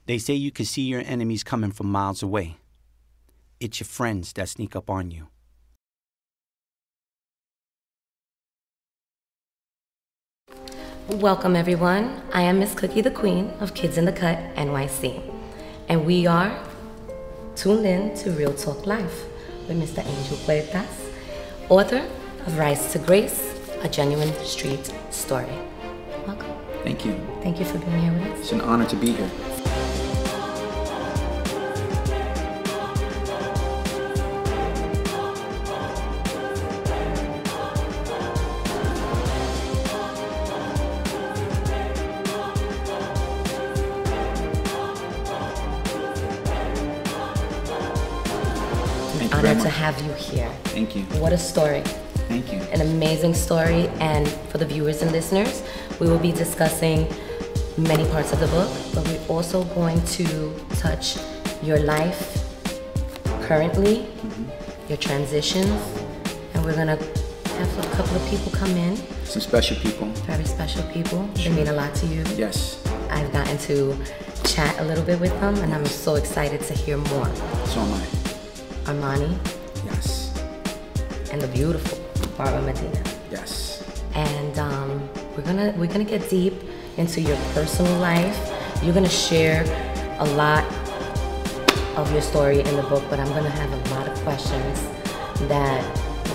They say you can see your enemies coming from miles away. It's your friends that sneak up on you. Welcome everyone. I am Miss Cookie the Queen of Kidz in the Kutt NYC. And we are tuned in to Real Talk Life with Mr. Angel Huertas, author of Rise to Grace, a genuine street story. Welcome. Thank you. Thank you for being here with us. It's an honor to be here. Honored to have you here. Thank you. What a story. Thank you. An amazing story, and for the viewers and listeners, we will be discussing many parts of the book, but we're also going to touch your life currently, your transitions, and we're gonna have a couple of people come in. Some special people. Very special people. They mean a lot to you. Yes. I've gotten to chat a little bit with them, and I'm so excited to hear more. So am I. Armani. Yes. And the beautiful Barbara Medina. Yes. And we're gonna get deep into your personal life. You're gonna share a lot of your story in the book, but I'm gonna have a lot of questions that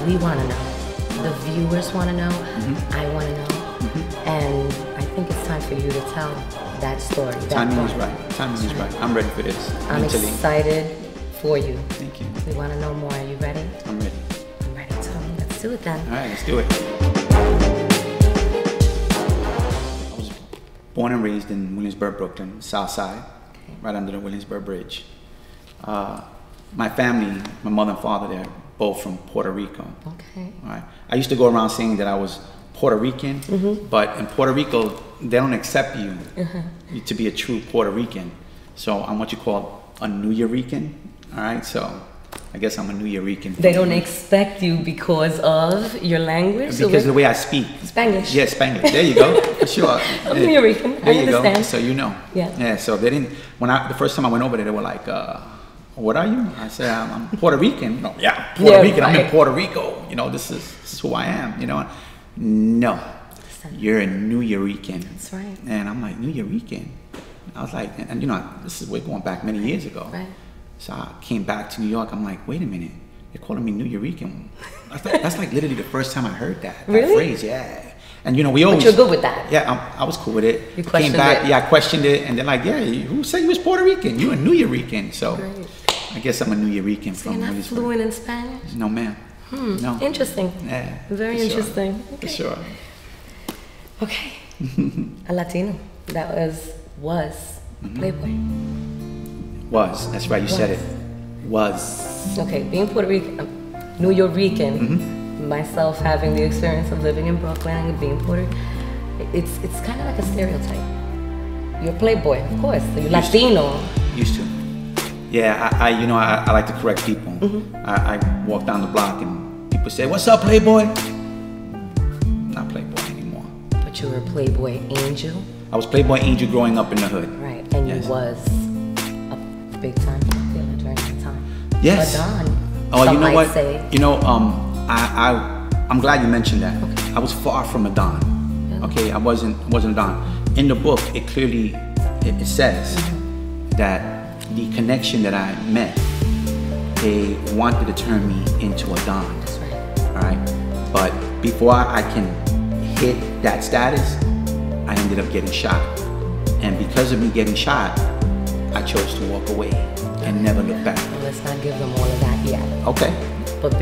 we wanna know. The viewers wanna know, I wanna know. And I think it's time for you to tell that story. Timing is right. Timing is right. I'm ready for this. I'm excited for you. Thank you. We wanna know more. Are you ready? I'm ready. I'm ready too. Let's do it then. All right, let's do it. I was born and raised in Williamsburg, Brooklyn, South Side, right under the Williamsburg Bridge. My family, my mother and father, they're both from Puerto Rico. Okay. All right. I used to go around saying that I was Puerto Rican, but in Puerto Rico, they don't accept you to be a true Puerto Rican. So I'm what you call a New Yorican. All right, so I guess I'm a New Yorican. They don't expect you because of your language? Because of the way I speak. Spanglish. Yeah, Spanglish. There you go. For sure. I'm New Yorican. There I you understand. go. So you know. Yeah. Yeah. So they didn't. The first time I went over there, they were like, "What are you?" I said, "I'm Puerto Rican." No, yeah, Puerto Rican. Right. I'm in Puerto Rico. You know, this is who I am. You know, no, you're a New Yorican. That's right. And I'm like, New Yorican. I was like, and you know, we're going back many years ago. Right. So I came back to New York. I'm like, wait a minute, they're calling me New Yorican. That's like literally the first time I heard that phrase. Yeah. And you know, we always. But you're good with that. Yeah, I was cool with it. You questioned came back. it. Yeah, I questioned it, and they're like, yeah, who said you was Puerto Rican? You a New Yorican. So Great. I guess I'm a New Yorican So from you're not Williamsburg. fluent in Spanish? No, ma'am. No. Interesting. Yeah. Very interesting. For sure. Okay. A Latino. That was Playboy. That's right, you said it. Was. Okay, being Puerto Rican, New Yorican, myself having the experience of living in Brooklyn and being Puerto Rican, it's kind of like a stereotype. You're a Playboy, of course. So you're Latino. Used to. Yeah, I like to correct people. I walk down the block and people say, "What's up, Playboy?" Not Playboy anymore. But you were a Playboy angel. I was Playboy angel growing up in the hood. Right, and you was a big time dealer during that time. Yes. A Don. Oh, some you know might what? Say. You know, I'm glad you mentioned that. Okay. I was far from a Don. Yeah. Okay, I wasn't a Don. In the book, it clearly it says that the connection that I met, they wanted to turn me into a Don. That's right. All right, but before I can hit that status, I ended up getting shot, and because of me getting shot, I chose to walk away and never look back. Well, let's not give them all of that yet. Okay. But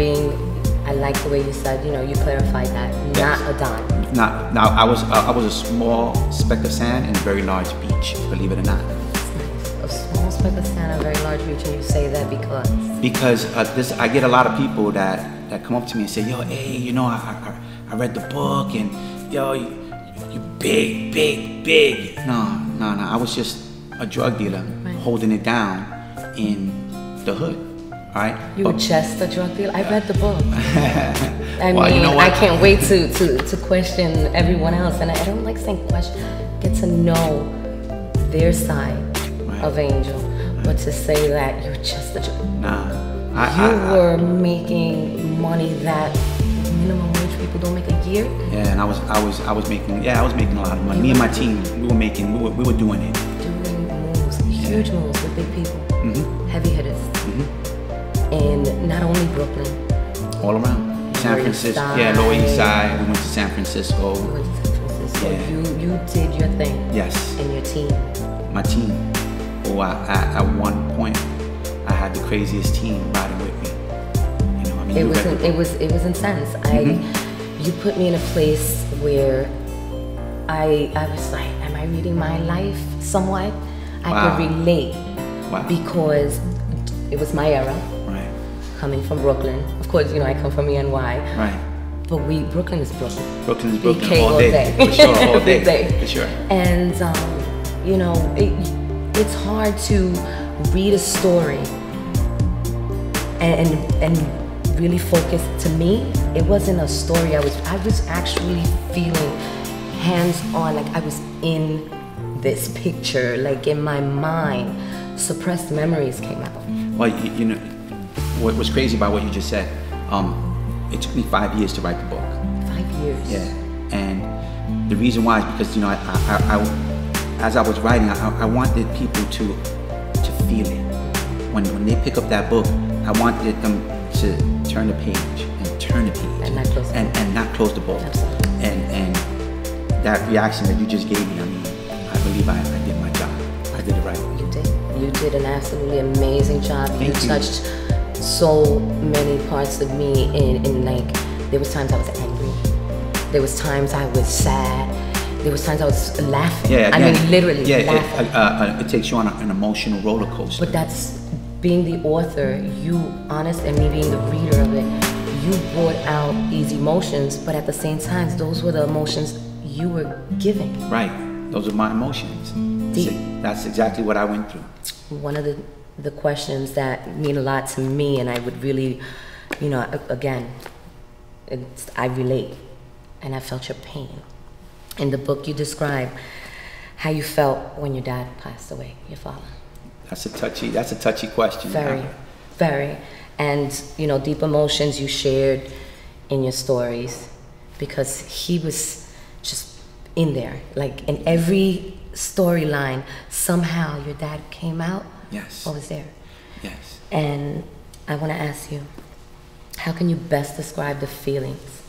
I like the way you said, you clarified that, Yes. not a Don. Now I was a small speck of sand in a very large beach, believe it or not. A small speck of sand, a very large beach, and you say that because? Because I get a lot of people that come up to me and say, yo, hey, I read the book and yo, you big. No, I was just a drug dealer holding it down in the hood. All right. You were just a drug dealer? I read the book. I well, mean, you know what? I can't wait to question everyone else. And I don't like saying question. Get to know their side. of Angel. But to say that you're just a joke. Nah. You were making money that minimum wage people don't make a year. Yeah, and I was making a lot of money. Me and my team, we were doing it. Doing moves, huge moves with big people, heavy hitters, and not only Brooklyn. All around. San Francisco, Lower East Side. We went to San Francisco. Yeah. You did your thing. Yes. And your team. My team. Oh, at one point, I had the craziest team riding with me. You know, I mean, it was intense. You put me in a place where I was like, am I reading my life somewhat? I could relate because it was my era. Right. Coming from Brooklyn, of course, you know I come from ENY. Right. But Brooklyn is Brooklyn. Brooklyn is Brooklyn BK all day. For sure, all day. For sure. And you know, it's hard to read a story and really focus. To me, it wasn't a story. I was actually feeling hands-on, like I was in this picture, like in my mind. Suppressed memories came out. Well, you know, what was crazy about what you just said, it took me 5 years to write the book. 5 years? Yeah, and the reason why is because, you know, as I was writing, I wanted people to feel it. When they pick up that book, I wanted them to turn the page and turn the page. And not close the book. And not close the book. Absolutely. And that reaction that you just gave me, I mean, I believe I did my job. I did it right. You did. You did an absolutely amazing job. Thank you. Touched so many parts of me, and like there was times I was angry, there was times I was sad, there was times I was laughing. Yeah, I mean literally laughing. It takes you on an emotional roller coaster. But that's being the author, you honest, and me being the reader of it, you brought out these emotions, but at the same time those were the emotions you were giving. Right, those are my emotions. That's exactly what I went through. One of the questions that mean a lot to me, and I would really, you know, again, I relate, and I felt your pain. In the book you describe how you felt when your dad passed away, your father. That's a touchy question. Very, very. And, you know, deep emotions you shared in your stories, because he was just in there. Like in every storyline, somehow your dad came out. Yes. Or was there. Yes. And I want to ask you, how can you best describe the feelings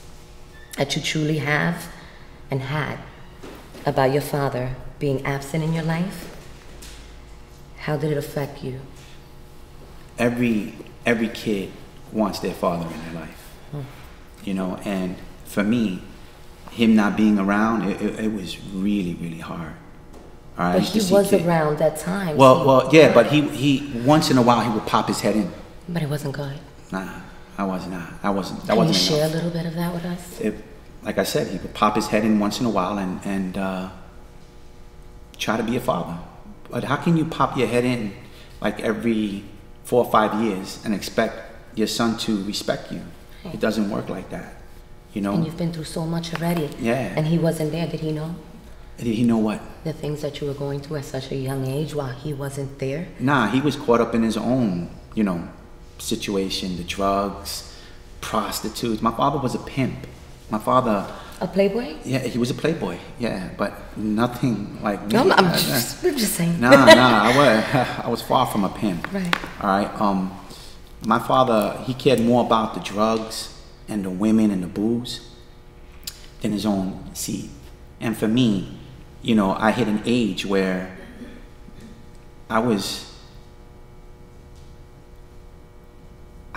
that you truly have and had about your father being absent in your life? How did it affect you? Every kid wants their father in their life. You know, and for me, him not being around, it was really, really hard. But he was around that time. Well, yeah, but he once in a while he would pop his head in. But it wasn't good. Nah, I wasn't. Can you share a little bit of that with us? Like I said, he would pop his head in once in a while and try to be a father. But how can you pop your head in like every 4 or 5 years and expect your son to respect you? Right. It doesn't work like that, you know. And you've been through so much already. Yeah. And he wasn't there. Did he know? Did he know what? The things that you were going through at such a young age while he wasn't there? Nah, he was caught up in his own, you know, situation, the drugs, prostitutes. My father was a pimp. My father... A playboy? Yeah, he was a playboy, yeah, but nothing like me. No, I'm just saying. Nah, I was far from a pimp. Right. All right, my father, he cared more about the drugs and the women and the booze than his own seed. And for me, you know, I hit an age where I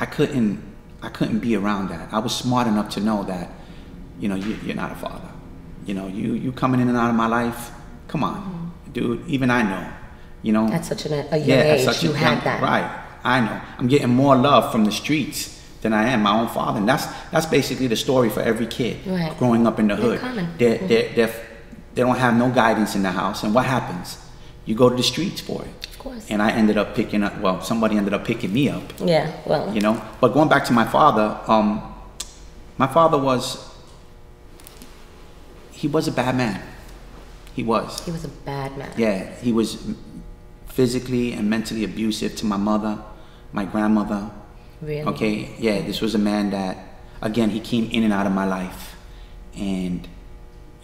couldn't be around that. I was smart enough to know that, you know, you're not a father. You know, you coming in and out of my life, come on, dude, even I know, you know. At such a young age, you had that. Right, I know. I'm getting more love from the streets than I am my own father. And that's basically the story for every kid growing up in the hood. They don't have no guidance in the house. And what happens? You go to the streets for it. Of course. And I ended up somebody ended up picking me up. Yeah, well. You know, but going back to my father he was a bad man. He was. He was a bad man. Yeah, he was physically and mentally abusive to my mother, my grandmother. Really? Okay, yeah, this was a man that, again, he came in and out of my life. And,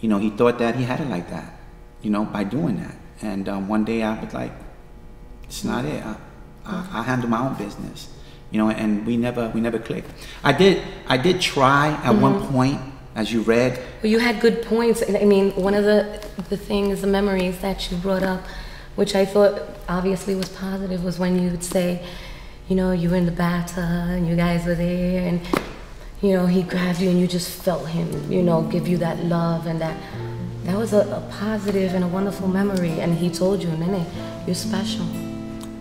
you know, he thought that he had it like that, you know, by doing that. And one day I was like, it's not it. I handle my own business, you know, and we never clicked. I did try at one point, as you read. Well, you had good points. I mean, one of the things, the memories that you brought up, which I thought obviously was positive, was when you would say, you know, you were in the bathtub and you guys were there, and, you know, he grabbed you and you just felt him, you know, give you that love, and that was a positive and a wonderful memory. And he told you, Nene, you're special.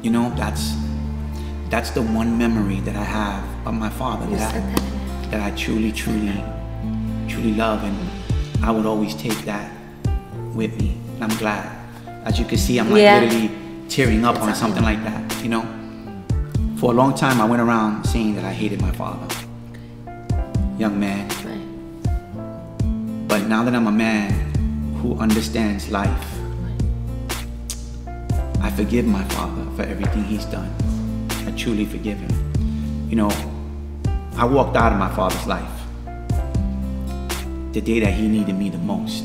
You know, that's the one memory that I have of my father that I truly love, and I would always take that with me. And I'm glad. As you can see, I'm like literally tearing up on something like that, you know. For a long time, I went around saying that I hated my father. Young man. But now that I'm a man who understands life, I forgive my father for everything he's done. I truly forgive him. You know, I walked out of my father's life the day that he needed me the most.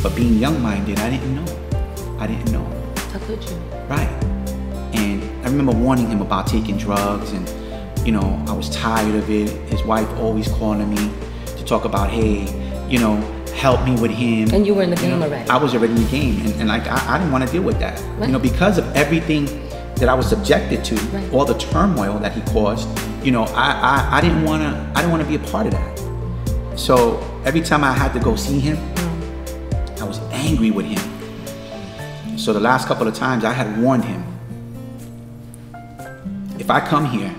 But being young-minded, I didn't know. How could you? Right. And I remember warning him about taking drugs, and, you know, I was tired of it. His wife always calling me to talk about, hey, you know, help me with him. And you were in the game already. I was already in the game, and like, I didn't want to deal with that. Right. You know, because of everything that I was subjected to, all the turmoil that he caused, you know, I didn't want to be a part of that. So every time I had to go see him, I was angry with him. So the last couple of times I had warned him, if I come here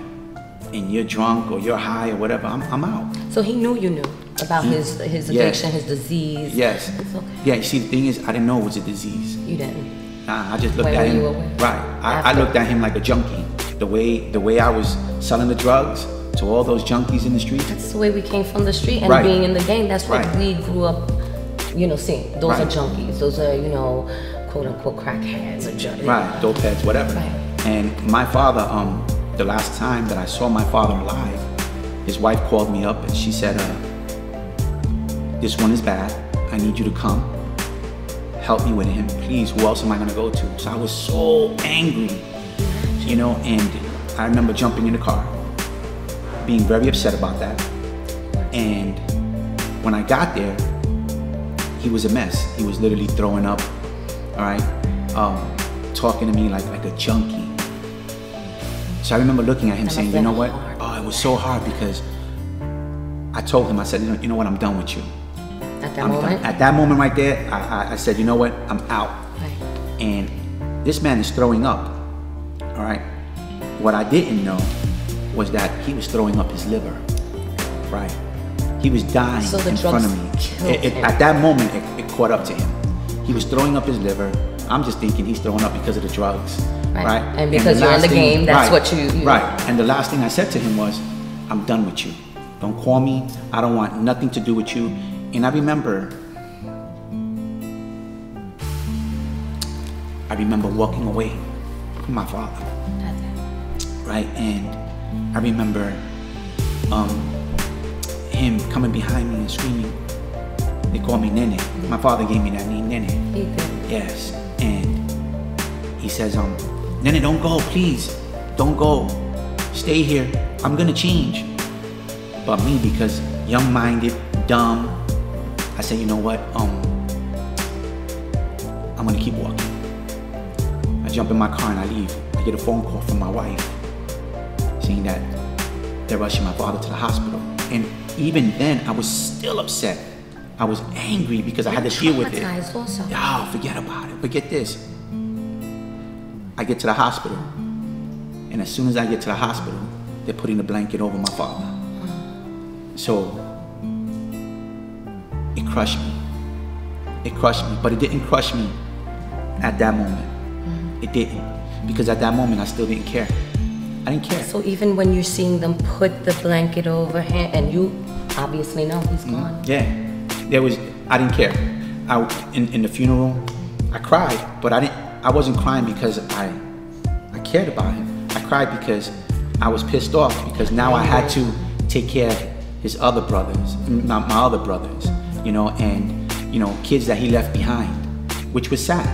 and you're drunk or you're high or whatever, I'm out. So he knew you knew about his addiction, his disease. Yes. It's okay. Yeah, you see, the thing is, I didn't know it was a disease. You didn't? Nah, I just looked at him. Right. I looked at him like a junkie. The way I was selling the drugs to all those junkies in the street. That's the way we came from the street, and being in the game, that's what we grew up, you know, seeing. Those are junkies. Those are, you know, quote unquote crackheads or junkies. Right, dope heads, whatever. Right. And my father, the last time that I saw my father alive, his wife called me up and she said, this one is bad. I need you to come. Help me with him, please. Who else am I gonna go to? So I was so angry, you know, and I remember jumping in the car, being very upset about that. And when I got there, he was a mess. He was literally throwing up, all right, talking to me like a junkie. So I remember looking at him saying, you know what? Oh, it was so hard because I told him, I said, you know what, I'm done with you. At that moment? At that moment right there, I said, you know what, I'm out. Right. And this man is throwing up, all right? What I didn't know was that he was throwing up his liver, right? He was dying in front of me. At that moment, it caught up to him. He was throwing up his liver. I'm just thinking he's throwing up because of the drugs, right? And because you're in the game, that's what you... Right, and the last thing I said to him was, I'm done with you. Don't call me. I don't want nothing to do with you. And I remember walking away from my father, right? And I remember him coming behind me and screaming. They called me Nene. My father gave me that name, Nene. He did. Yes, and he says, Nene, don't go, please. Don't go. Stay here. I'm gonna change. But me, because young-minded, dumb, I said, you know what, I'm gonna keep walking. I jump in my car and I leave. I get a phone call from my wife saying that they're rushing my father to the hospital. And even then, I was still upset. I was angry because I had to deal with it. Also. Oh, forget about it, forget this. I get to the hospital, and as soon as I get to the hospital, they're putting a blanket over my father. So, it crushed me. It crushed me, but it didn't crush me at that moment. It didn't, because at that moment I still didn't care. I didn't care. So even when you're seeing them put the blanket over him, and you obviously know he's gone. Yeah, I didn't care. In the funeral, I cried, but I I wasn't crying because I cared about him. I cried because I was pissed off because now I had to take care of his other brothers, my other brothers, you know, and, you know, kids that he left behind, which was sad.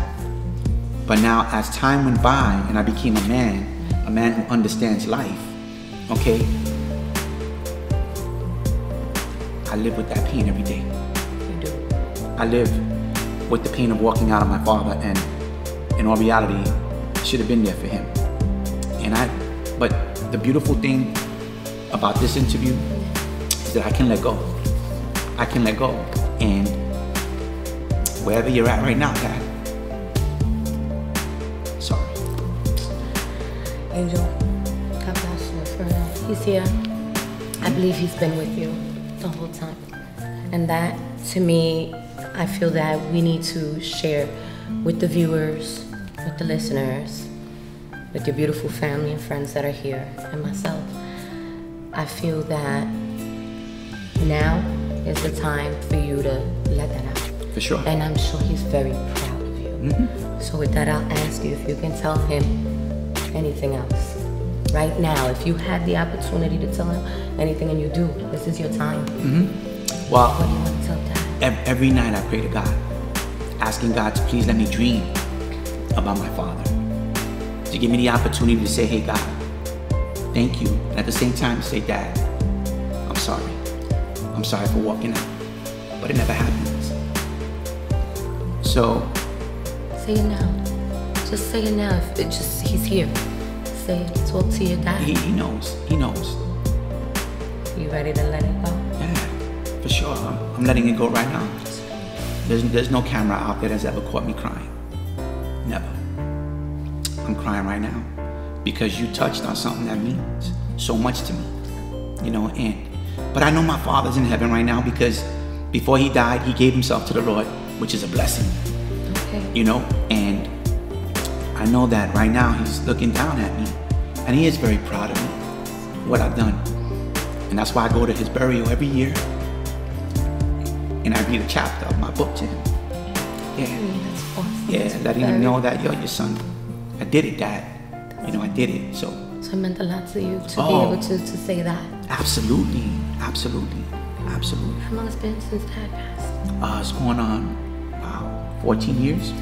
But now as time went by and I became a man who understands life, okay, I live with that pain every day. You do. I live with the pain of walking out on my father, and in all reality, I should have been there for him. But the beautiful thing about this interview is that I can let go. I can let go. And wherever you're at right now, Dad, sorry. Angel, God bless you for that. He's here. I believe he's been with you the whole time. And that, to me, I feel that we need to share with the viewers, with the listeners, with your beautiful family and friends that are here, and myself. I feel that now is the time for you to let that out. For sure. And I'm sure he's very proud of you. So with that, I'll ask you if you can tell him anything else. Right now, if you had the opportunity to tell him anything and you do, this is your time. Well, What do you want to tell Dad? every night I pray to God, asking God to please let me dream about my father. To give me the opportunity to say, hey God, thank you. And at the same time say, Dad, I'm sorry. I'm sorry for walking out. But it never happens. So Say it now. Just say it now. If it just he's here. Say it. Talk to your dad. he knows. He knows. You ready to let it go? Yeah, for sure. I'm letting it go right now. There's no camera out there that's ever caught me crying. Never. I'm crying right now because you touched on something that means so much to me, you know. But I know my Father's in heaven right now because before he died, he gave himself to the Lord, which is a blessing, Okay. you know. And I know that right now he's looking down at me, and he is very proud of me, what I've done. And that's why I go to his burial every year, and I read a chapter of my book to him. Yeah, That's awesome. yeah, That's letting him very- know that, yo, your son, I did it, Dad. You know, I did it. So So it meant a lot to you to be Oh. able to say that. absolutely, absolutely, absolutely. How long has it been since Dad passed? It's going on, wow, 14 years.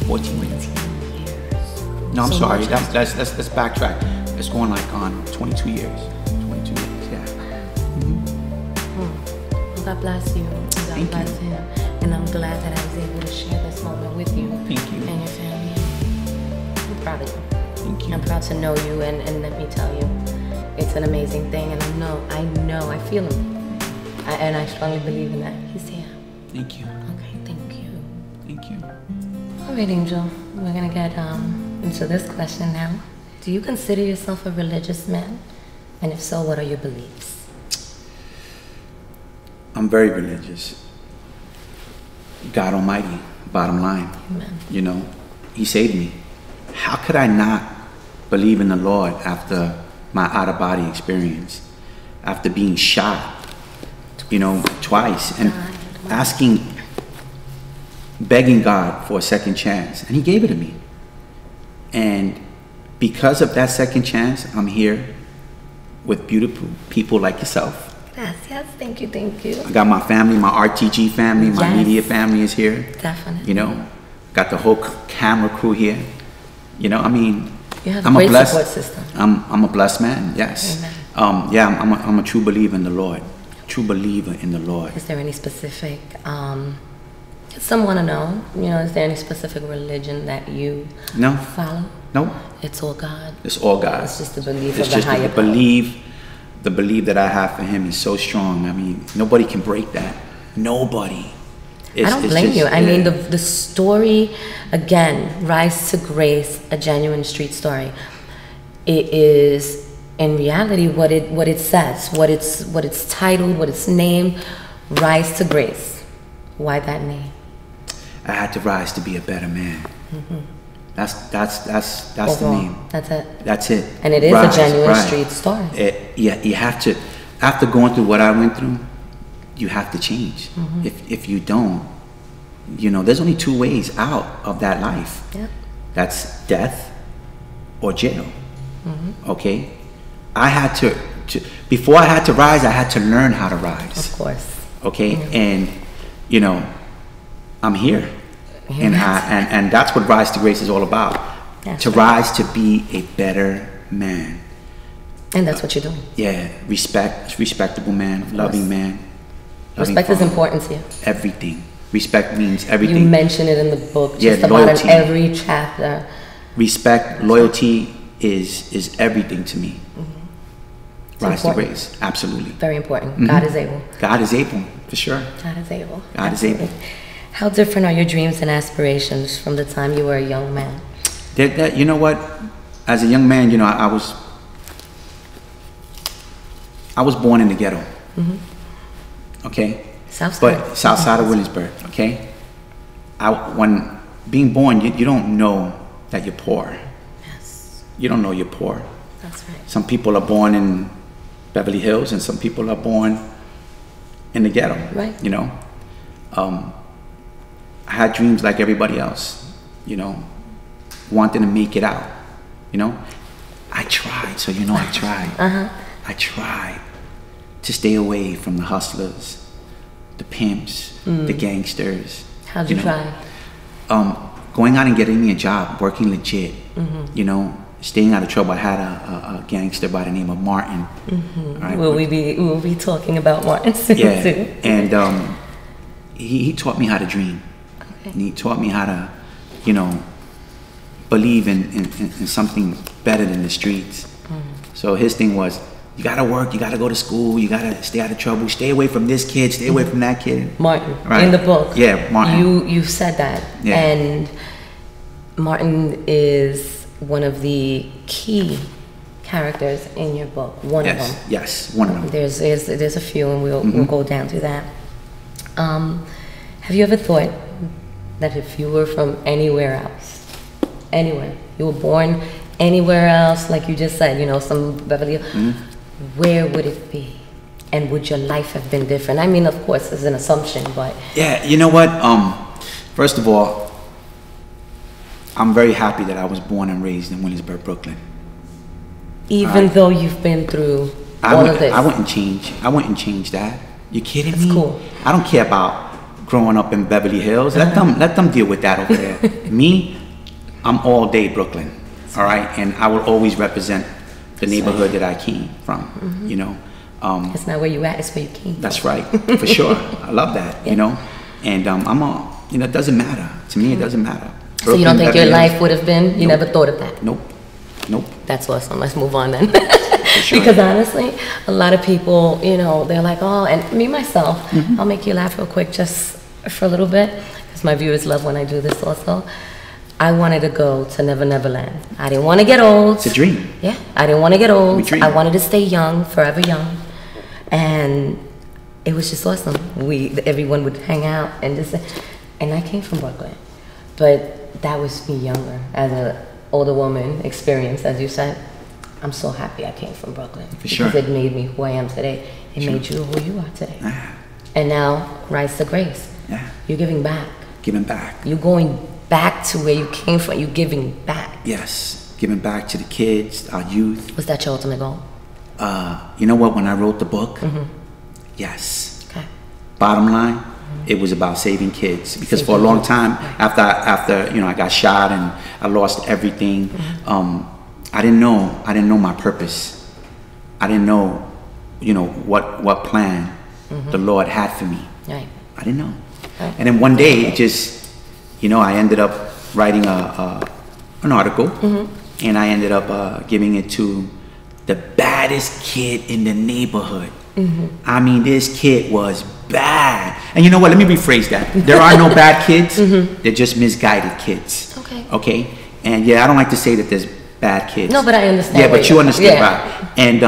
14 years. No, I'm So sorry. much Let's backtrack. It's going like on 22 years. 22 years, yeah. Well, God bless you. God Thank bless you. him. And I'm glad that I was able to share this moment with you. Thank you. And your family. I'm proud of you. Thank you. I'm proud to know you, and let me tell you, it's an amazing thing, and I feel him. And I strongly believe in that. He's here. Thank you. Okay, thank you. Thank you. All right, Angel, we're gonna get into this question now. Do you consider yourself a religious man? And if so, what are your beliefs? I'm very religious. God Almighty, bottom line. Amen. You know, he saved me. How could I not believe in the Lord after my out-of-body experience? After being shot, you know, twice, and begging God for a second chance, and he gave it to me. And because of that second chance, I'm here with beautiful people like yourself. Yes, thank you, thank you. I got my family, my RTG family, my Yes. media family is here. Definitely. You know, got the whole camera crew here. You know, I mean, You have I'm a a great blessed. support system. I'm a blessed man. Yes. Amen. Yeah, I'm a true believer in the Lord. True believer in the Lord. Is there any specific, some want to know, you know, is there any specific religion that you No, follow? no. It's all God. It's all God. It's just the belief It's of the just higher the power. belief. The belief that I have for Him is so strong. I mean, nobody can break that. Nobody. I don't blame you. I mean, the story, again, Rise to Grace, a genuine street story. It is, in reality, what it says, what it's titled, what it's named, Rise to Grace. Why that name? I had to rise to be a better man. Mm-hmm. That's the Overall, name. That's it. That's it. And it is Rise, a genuine rise. street story. Yeah, you have to. After going through what I went through, you have to change. Mm-hmm. If you don't, you know, there's only two ways out of that life. Yep. That's death or jail. Okay? I had to before I had to rise, I had to learn how to rise. Of course. Okay? And you know, I'm here. And that's what Rise to Grace is all about. To rise to be a better man. And that's what you're doing. Yeah, respectable man, loving man. Respect is important to you. Everything. Respect means everything. You mention it in the book, just about in every chapter. Respect, loyalty is everything to me. Rise to Grace, absolutely. Very important. God is able. God is able, for sure. God is able. God is able. How different are your dreams and aspirations from the time you were a young man? You know what? As a young man, you know, I was born in the ghetto. Okay? South side of Williamsburg. Okay? When being born, you don't know that you're poor. Yes. You don't know you're poor. That's right. Some people are born in Beverly Hills, and some people are born in the ghetto. Right. You know? I had dreams like everybody else, you know, wanting to make it out, you know. I tried, so you know I tried. I tried to stay away from the hustlers, the pimps, the gangsters. How'd you try? Going out and getting me a job, working legit, you know, staying out of trouble. I had a gangster by the name of Martin. Right? Will we be talking about Martin soon? Yeah, and he taught me how to dream. And he taught me how to, you know, believe in something better than the streets. So his thing was, you gotta work, you gotta go to school, you gotta stay out of trouble, stay away from this kid, stay away from that kid. Martin, right? In the book. Yeah, Martin. You said that. Yeah. And Martin is one of the key characters in your book. One of them. Yes, one of them. There's a few, and we'll go down through that. Have you ever thought that if you were from anywhere else, anywhere, you were born anywhere else, like you just said, you know, some Beverly Hills, where would it be? And would your life have been different? I mean, of course, it's an assumption, but... Yeah, you know what? First of all, I'm very happy that I was born and raised in Williamsburg, Brooklyn. Even though you've been through all of this? I wouldn't change that. You kidding me? That's cool. I don't care about growing up in Beverly Hills. Let them deal with that over there. Me, I'm all day Brooklyn, all right? And I will always represent the neighborhood that I came from, you know? It's not where you at, it's where you came from. That's right, for sure. I love that, you know? And you know, it doesn't matter. To me, it doesn't matter. Brooklyn, so you don't think your life would have been, you never thought of that? Nope. That's awesome. Let's move on then. Sure. Because honestly, a lot of people, you know, they're like, oh, and me myself, I'll make you laugh real quick just for a little bit, because my viewers love when I do this also. I wanted to go to Never Never Land. I didn't want to get old. It's a dream. Yeah, I didn't want to get old. We I wanted to stay young, forever young. And it was just awesome. Everyone would hang out and just, and I came from Brooklyn. But that was me younger, as an older woman experience, as you said. I'm so happy I came from Brooklyn. For sure. Because it made me who I am today. It made you who you are today. And now, Rise to Grace. Yeah. You're giving back. Giving back. You're going back to where you came from. You're giving back. Yes. Giving back to the kids, our youth. Was that your ultimate goal? You know what? When I wrote the book, yes. Okay. Bottom line, it was about saving kids. Because for a long time, after you know, I got shot and I lost everything, I didn't know my purpose. I didn't know, you know, what plan the Lord had for me. Right. I didn't know. Right. And then one day, it just, you know, I ended up writing an article, and I ended up giving it to the baddest kid in the neighborhood. I mean, this kid was bad. And you know what? Let me rephrase that. There are no bad kids. They're just misguided kids. Okay. Okay? And yeah, I don't like to say that there's bad kids. No, but I understand. Yeah, but you understand, right? And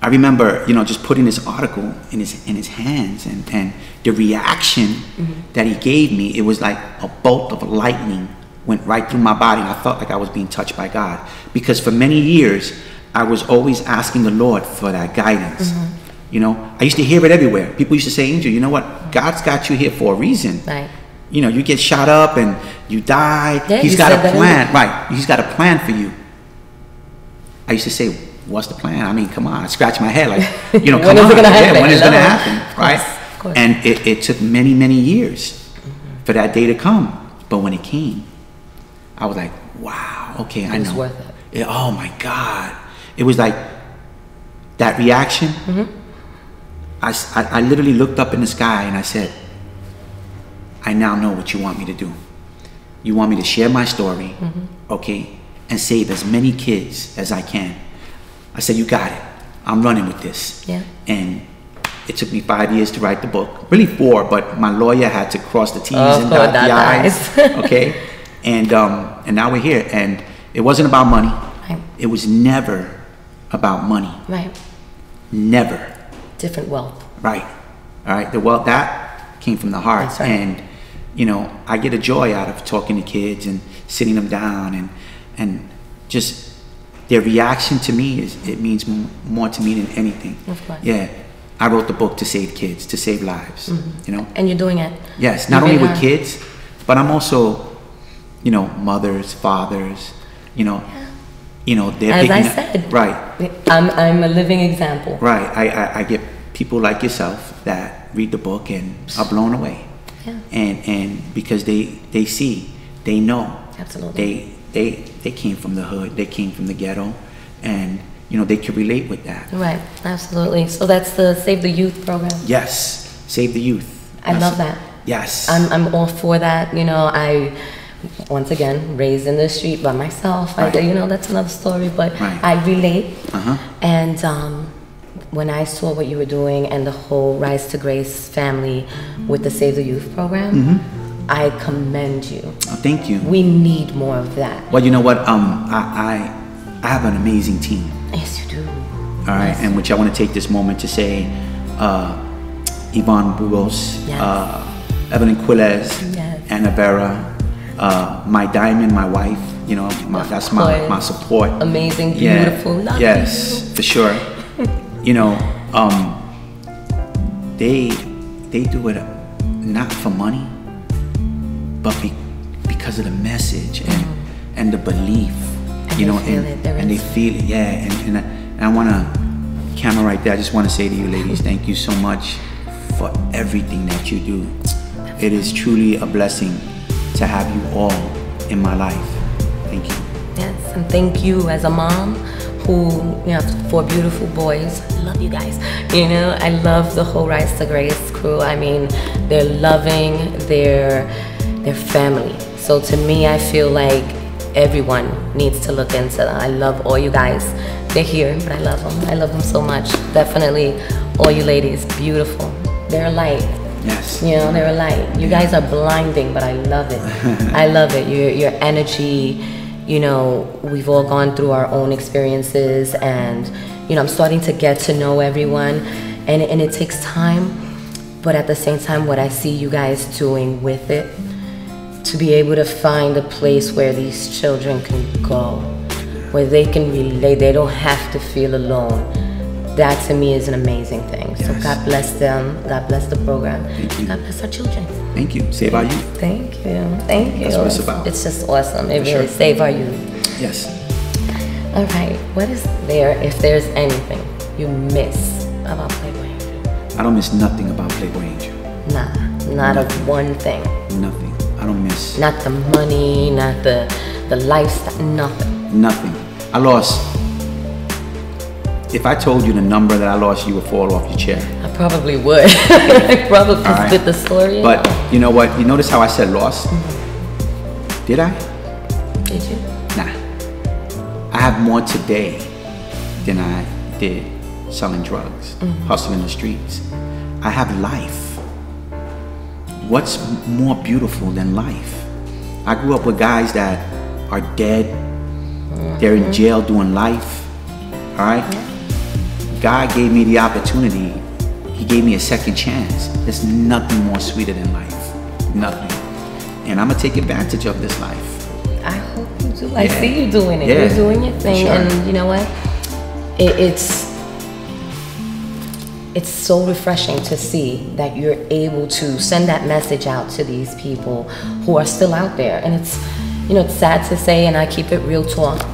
I remember, you know, just putting this article in his hands, and the reaction that he gave me, it was like a bolt of lightning went right through my body, and I felt like I was being touched by God. Because for many years, I was always asking the Lord for that guidance. You know, I used to hear it everywhere. People used to say, Angel, you know what? God's got you here for a reason. Right. you know, you get shot up and you die. Yeah, He's you got said a that plan, right? He's got a plan for you. I used to say, what's the plan? I mean, come on, I scratch my head like, you know, when is it gonna happen? Yeah, when is it gonna happen, right? Of course. And it took many, many years for that day to come. But when it came, I was like, wow, okay, I know. It was worth it. Oh my God. It was like that reaction. I literally looked up in the sky and I said, I now know what you want me to do. You want me to share my story, okay, and save as many kids as I can. I said, you got it. I'm running with this. Yeah. And it took me 5 years to write the book. Really 4, but my lawyer had to cross the T's and dot the I's. Okay? And now we're here. And it wasn't about money. Right. It was never about money. Right. Never. Different wealth. Right. All right. The wealth, that came from the heart. That's right. And, you know, I get a joy out of talking to kids and sitting them down and just their reaction to me it means more to me than anything. Of course. Yeah. I wrote the book to save kids, to save lives, you know? And you're doing it. Yes. Not only with kids, but I'm also, you know, mothers, fathers, you know, they're As I picking said. Right. I'm a living example. Right. I get people like yourself that read the book and are blown away. Yeah. And because they see, they know. Absolutely. They came from the hood, they came from the ghetto, and you know they can relate with that. Right, absolutely. So that's the Save the Youth program. Yes, Save the Youth. I love that. Yes. I'm all for that. You know, I once again raised in the street by myself. Right. You know, that's another story, but right. I relate. And when I saw what you were doing and the whole Rise to Grace family with the Save the Youth program, I commend you. Oh, thank you. We need more of that. Well, you know what? I have an amazing team. Yes, you do. All right, and which I want to take this moment to say, Yvonne Burgos, Evelyn Quilez, Anna Vera, my diamond, my wife. You know, that's my support. Amazing, beautiful. Yeah. Love Yes, you. for sure. You know, they do it not for money, but because of the message and the belief. And you know, and they feel it. Yeah, and I want to, camera right there. I just want to say to you, ladies, thank you so much for everything that you do. It is truly a blessing to have you all in my life. Thank you. Yes, and thank you as a mom who, you have 4 beautiful boys. I love you guys. You know, I love the whole Rise to Grace crew. I mean, they're loving, they're family. So to me, I feel like everyone needs to look into that. I love all you guys. They're here, but I love them. I love them so much. Definitely, all you ladies, beautiful. They're a light. Yes. You know, they're a light. You guys are blinding, but I love it. I love it. Your energy, you know, we've all gone through our own experiences, and, you know, I'm starting to get to know everyone, and it takes time, but at the same time, what I see you guys doing with it, to be able to find a place where these children can go, where they can relate, they don't have to feel alone. That to me is an amazing thing. Yes. So God bless them, God bless the program, God bless our children. Thank you. Save our youth. Thank you, thank you. That's what it's about. It's just awesome. It For really sure. save our youth. Yes. All right, what is there, if there's anything you miss about Playboy Angel? I don't miss nothing about Playboy Angel. Nah, not a one thing. Nothing. I don't miss. Not the money, not the lifestyle, nothing. Nothing. I lost. If I told you the number that I lost, you would fall off your chair. I probably would. I probably All right. with the story. But you know what? You notice how I said lost? Did I? Did you? Nah. I have more today than I did selling drugs, hustling the streets. I have life. What's more beautiful than life? I grew up with guys that are dead. They're in jail doing life. All right? God gave me the opportunity. He gave me a second chance. There's nothing more sweeter than life. Nothing. And I'm going to take advantage of this life. I hope you do. I see you doing it. Yeah. You're doing your thing. Sure. And you know what? It's it's so refreshing to see that you're able to send that message out to these people who are still out there. And it's, you know, it's sad to say, and I keep it real talk,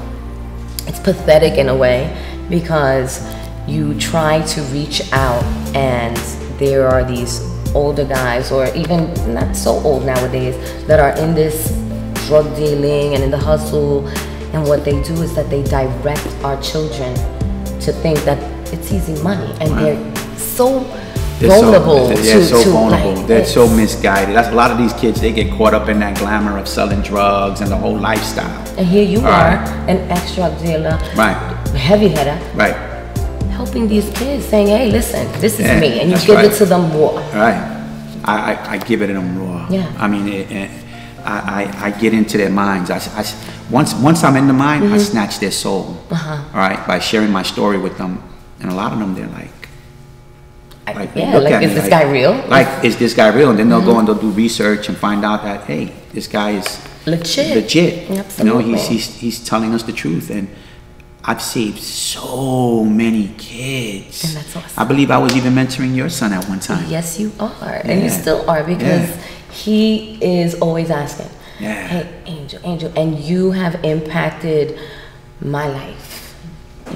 it's pathetic in a way, because you try to reach out and there are these older guys, or even not so old nowadays, that are in this drug dealing and in the hustle, and what they do is that they direct our children to think that it's easy money, and they're so vulnerable. They're so vulnerable. Like, they're so misguided. That's a lot of these kids. They get caught up in that glamour of selling drugs and the whole lifestyle. And here you are, an ex-drug dealer, right, heavy hitter, right, helping these kids, saying, "Hey, listen, this is me," and you give right. it to them raw. Right. I give it to them raw. Yeah. I mean, I get into their minds. Once I'm in the mind, I snatch their soul. All right, by sharing my story with them, and a lot of them, they're like, is this guy real? Like, is this guy real? And then they'll go and they'll do research and find out that, hey, this guy is legit. Absolutely. You know, he's telling us the truth, and I've saved so many kids. And that's awesome. I believe I was even mentoring your son at one time. Yes, you are, and you still are, because he is always asking, "Hey, Angel," and you have impacted my life.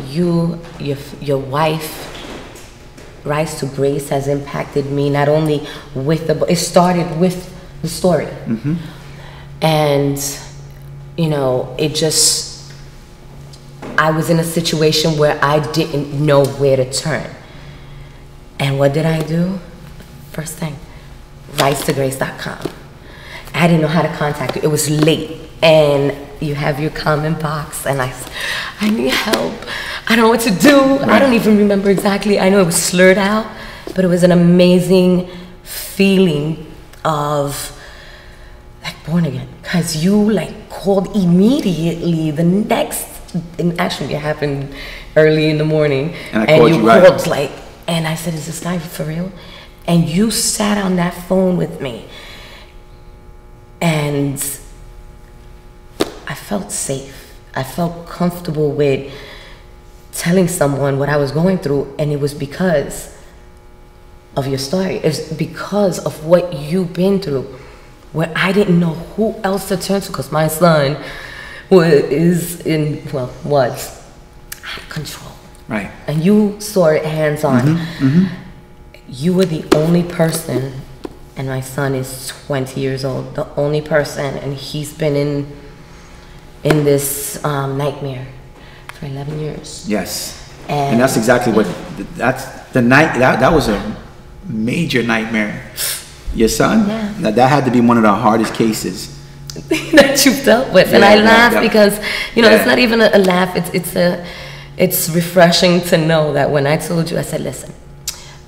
Your wife, Rise to Grace, has impacted me not only with the book. It started with the story, and you know, it just. I was in a situation where I didn't know where to turn, and what did I do? First thing, risetograce.com. I didn't know how to contact you. It was late, and you have your comment box, and I need help. I don't know what to do. Right. I don't even remember exactly. I know it was slurred out, but it was an amazing feeling of like born again, because you like called immediately the next, and actually it happened early in the morning, and you called like, and I said, "Is this guy for real?" And you sat on that phone with me, and I felt safe. I felt comfortable with telling someone what I was going through, and it was because of your story. It's because of what you've been through, where I didn't know who else to turn to, because my son was out of control. Right. And you saw it hands-on. You were the only person, and my son is 20 years old, the only person, and he's been in this nightmare for 11 years. Yes. And that's exactly what, that's the night, that was a major nightmare. Your son? Yeah. That had to be one of the hardest cases that you've dealt with. And I laugh because, you know, it's not even a laugh, it's refreshing to know that when I told you, I said, "Listen,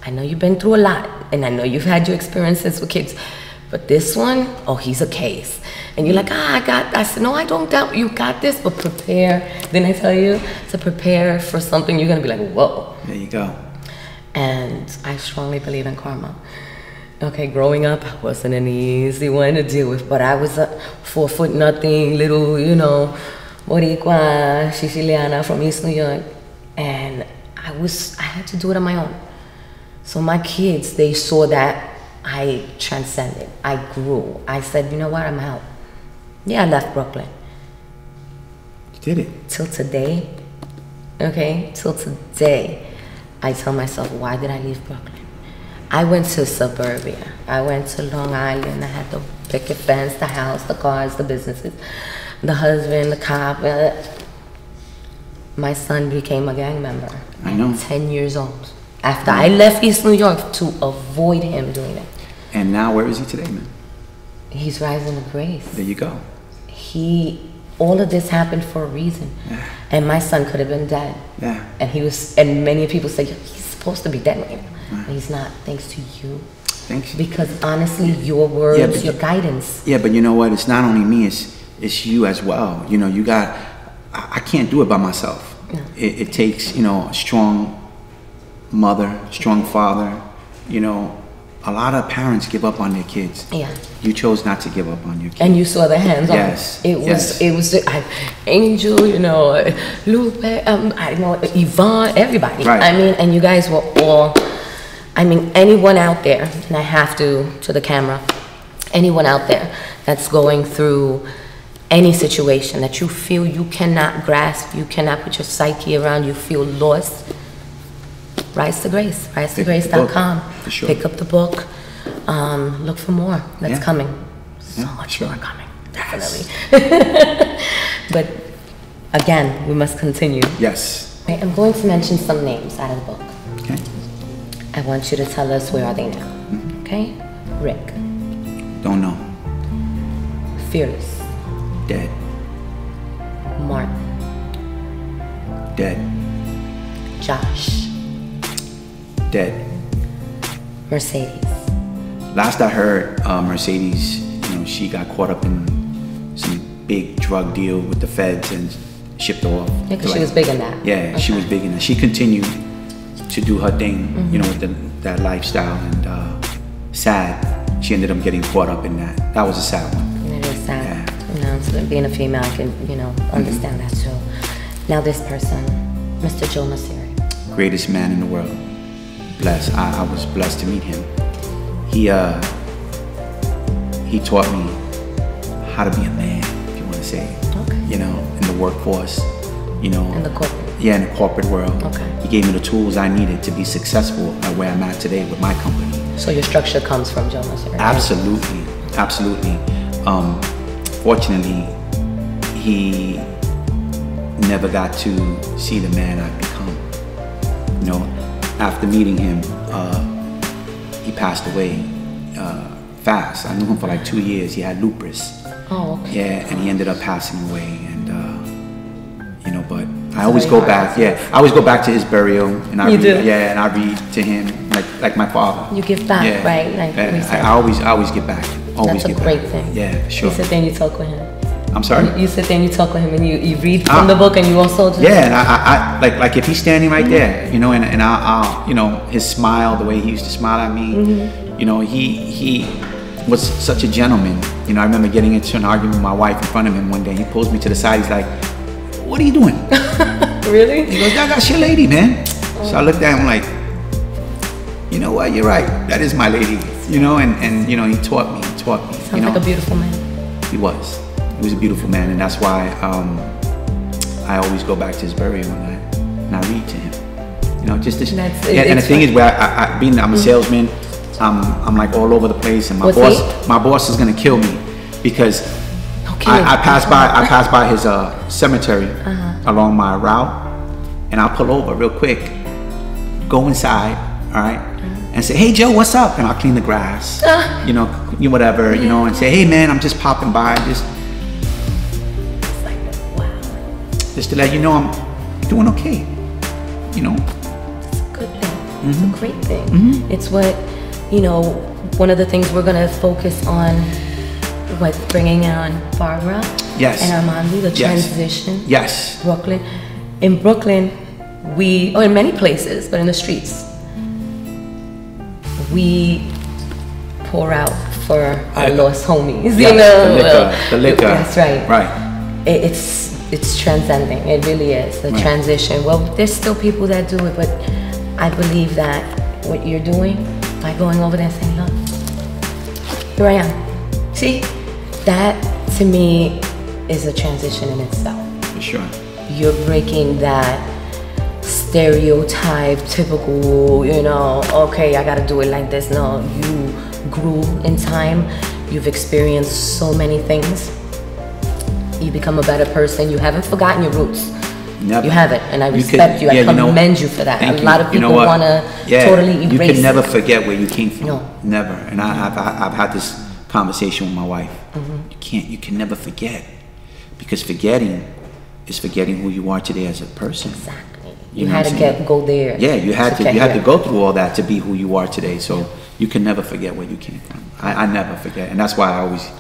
I know you've been through a lot, and I know you've had your experiences with kids, but this one, oh, he's a case." And you're like, I said, "No, I don't doubt you got this, but prepare." Then I tell you to prepare for something, you're gonna be like, whoa. There you go. And I strongly believe in karma. Okay, growing up, I wasn't an easy one to deal with, but I was a 4'0" little, you know, Boricua, Siciliana from East New York, and I had to do it on my own. So my kids, they saw that I transcended, I grew. I said, "You know what, I'm out." Yeah, I left Brooklyn. You did it. Till today, okay, I tell myself, why did I leave Brooklyn? I went to suburbia. I went to Long Island. I had the picket fence, the house, the cars, the businesses, the husband, the cop. My son became a gang member. I know. 10 years old. After I left East New York to avoid him doing it. And now where is he today, man? He's rising to grace. There you go. All of this happened for a reason. Yeah. And my son could have been dead. Yeah. And many people say, he's supposed to be dead right now. But he's not, thanks to you. Thanks. Because honestly, your words, your guidance. Yeah, but you know what? It's not only me, it's you as well. You know, I can't do it by myself. No. It takes, you know, a strong mother, strong father. You know, a lot of parents give up on their kids. Yeah. You chose not to give up on your kids. And you saw the hands on. Yes. It was Angel, you know, Lupe, I know Yvonne, everybody. Right. I mean, and you guys were all I mean, anyone out there, and I have to the camera, anyone out there that's going through any situation that you feel you cannot grasp, you cannot put your psyche around, you feel lost, Rise to Grace, risetograce.com. Sure. Pick up the book, look for more that's coming. So much more coming, definitely. But again, we must continue. Yes. I'm going to mention some names out of the book. Okay. I want you to tell us where are they now. Okay? Rick. Don't know. Fearless. Dead. Martin. Dead. Josh. Dead. Mercedes. Last I heard, Mercedes, she got caught up in some big drug deal with the feds and shipped off. Yeah, because she was big in that. Yeah, okay. She was big in that. She continued to do her thing, with that lifestyle, and sad. She ended up getting caught up in that. That was a sad one. It is sad. Yeah. So being a female, I can, understand that too. Now this person, Mr. Joe Masseri. Greatest man in the world. Blessed. I was blessed to meet him. He taught me how to be a man, if you want to say it. Okay. In the workforce, In the corporate. Yeah, in the corporate world. Okay. He gave me the tools I needed to be successful at where I'm at today with my company. So your structure comes from Joe Masseri. Absolutely, absolutely. Fortunately, he never got to see the man I've become. After meeting him, he passed away fast. I knew him for like 2 years. He had lupus. Oh, okay. Yeah, and he ended up passing away. And but I always go back. Yeah, I always go back to his burial, and I read to him like my father. You give back, right? I always give back. Always That's a give great back. thing. Yeah, sure. You sit there and you talk with him. I'm sorry? You sit there and you talk with him, and you read from the book, and you also just... Yeah, and I like if he's standing right there, and I'll his smile, the way he used to smile at me, he was such a gentleman. I remember getting into an argument with my wife in front of him one day. He pulls me to the side. He's like, "What are you doing?" Really? He goes, "That's your lady, man." Oh. So I looked at him like, "You know what? You're right. That is my lady." He taught me. Sounds like a beautiful man. He was. He was a beautiful man, and that's why I always go back to his burial and I read to him. Just this. And the thing is, where I'm a salesman, I'm like all over the place, and my boss is gonna kill me because I pass by his cemetery along my route, and I'll pull over real quick, go inside, all right, and say, "Hey Joe, what's up?" And I'll clean the grass, whatever, and say, "Hey man, I'm just popping by, just to let you know I'm doing okay." It's a good thing. It's a great thing. It's what, one of the things we're going to focus on with bringing on Barbara and Armando, the transition. Yes. Brooklyn. In Brooklyn, or in many places, but in the streets, we pour out for our lost homies. The liquor. That's right. Right. It's transcending. It really is the transition. Well, there's still people that do it, but I believe that what you're doing by going over there and saying, "Look, here I am." See, that to me is a transition in itself. For sure. You're breaking that stereotype, typical, okay, I gotta do it like this. No, you grew in time. You've experienced so many things. You become a better person. You haven't forgotten your roots. Never. You haven't, and I respect you. I commend you for that. A lot of people want to totally erase you can never forget where you came from. No. Never. And I've had this conversation with my wife. You can never forget, because forgetting is forgetting who you are today as a person. Exactly. You had to go there. Yeah, you had to go through all that to be who you are today. So you can never forget where you came from. I never forget, and that's why I always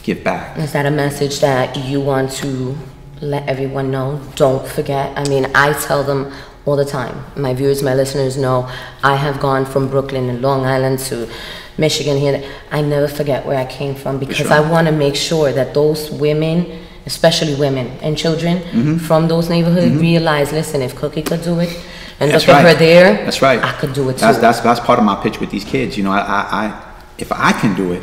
give back. Is that a message that you want to let everyone know? Don't forget. I mean, I tell them all the time. My viewers, my listeners know I have gone from Brooklyn and Long Island to Michigan here. I never forget where I came from, because I want to make sure that those women, especially women and children from those neighborhoods, realize, listen, if Cookie could do it and That's look at right. her there. That's right. I could do it too. That's part of my pitch with these kids. You know, if I can do it,